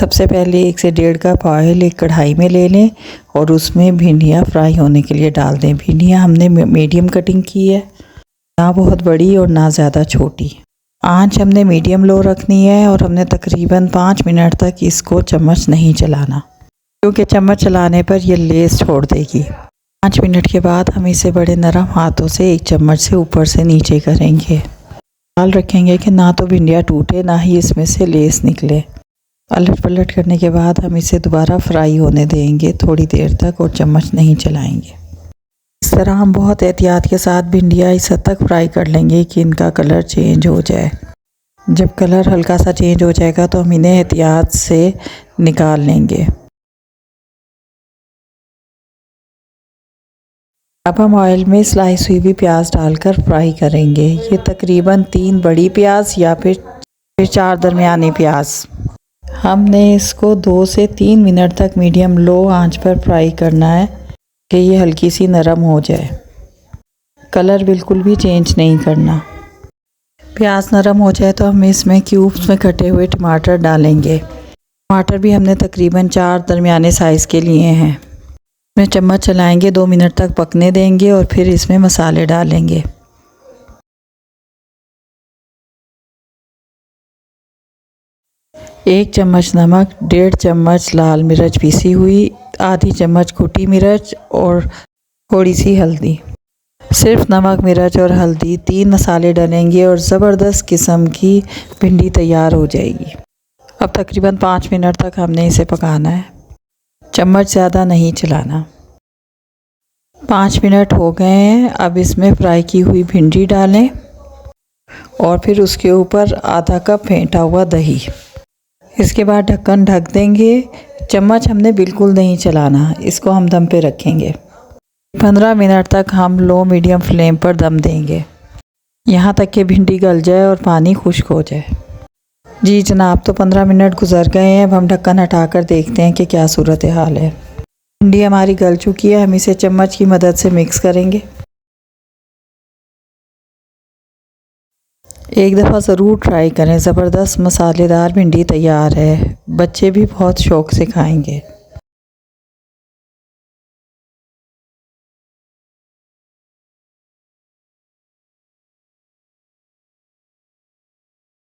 सबसे पहले 1 से 1.5 कप ऑयल एक कढ़ाई में ले लें और उसमें भिंडियाँ फ्राई होने के लिए डाल दें। भिंडियाँ हमने मीडियम कटिंग की है, ना बहुत बड़ी और ना ज़्यादा छोटी। आंच हमने मीडियम लो रखनी है और हमने तकरीबन 5 मिनट तक इसको चम्मच नहीं चलाना, क्योंकि चम्मच चलाने पर ये लेस छोड़ देगी। 5 मिनट के बाद हम इसे बड़े नरम हाथों से 1 चम्मच से ऊपर से नीचे करेंगे। ख्याल रखेंगे कि ना तो भिंडियाँ टूटे, ना ही इसमें से लेस निकले। पलट पलट करने के बाद हम इसे दोबारा फ्राई होने देंगे थोड़ी देर तक और चम्मच नहीं चलाएंगे। इस तरह हम बहुत एहतियात के साथ भिंडियाँ इस हद तक फ्राई कर लेंगे कि इनका कलर चेंज हो जाए। जब कलर हल्का सा चेंज हो जाएगा तो हम इन्हें एहतियात से निकाल लेंगे। अब हम ऑयल में स्लाइस हुई भी प्याज डालकर फ्राई करेंगे। ये तकरीबन 3 बड़ी प्याज या फिर 4 दरमियानी प्याज। हमने इसको 2 से 3 मिनट तक मीडियम लो आंच पर फ्राई करना है कि ये हल्की सी नरम हो जाए। कलर बिल्कुल भी चेंज नहीं करना। प्याज नरम हो जाए तो हम इसमें क्यूब्स में कटे हुए टमाटर डालेंगे। टमाटर भी हमने तकरीबन 4 दरमियाने साइज़ के लिए हैं। इसमें चम्मच चलाएंगे, 2 मिनट तक पकने देंगे और फिर इसमें मसाले डालेंगे। 1 चम्मच नमक, 1.5 चम्मच लाल मिर्च पीसी हुई, आधी चम्मच कुटी मिर्च और थोड़ी सी हल्दी। सिर्फ नमक, मिर्च और हल्दी 3 मसाले डालेंगे और ज़बरदस्त किस्म की भिंडी तैयार हो जाएगी। अब तकरीबन 5 मिनट तक हमने इसे पकाना है, चम्मच ज़्यादा नहीं चलाना। 5 मिनट हो गए हैं। अब इसमें फ्राई की हुई भिंडी डालें और फिर उसके ऊपर आधा कप फेंटा हुआ दही। इसके बाद ढक्कन ढक देंगे। चम्मच हमने बिल्कुल नहीं चलाना, इसको हम दम पे रखेंगे। 15 मिनट तक हम लो मीडियम फ्लेम पर दम देंगे, यहाँ तक कि भिंडी गल जाए और पानी खुश्क हो जाए। जी जनाब, तो 15 मिनट गुजर गए हैं। अब हम ढक्कन हटाकर देखते हैं कि क्या सूरत हाल है। भिंडी हमारी गल चुकी है। हम इसे चम्मच की मदद से मिक्स करेंगे। एक दफ़ा ज़रूर ट्राई करें, ज़बरदस्त मसालेदार भिंडी तैयार है। बच्चे भी बहुत शौक़ से खाएंगे।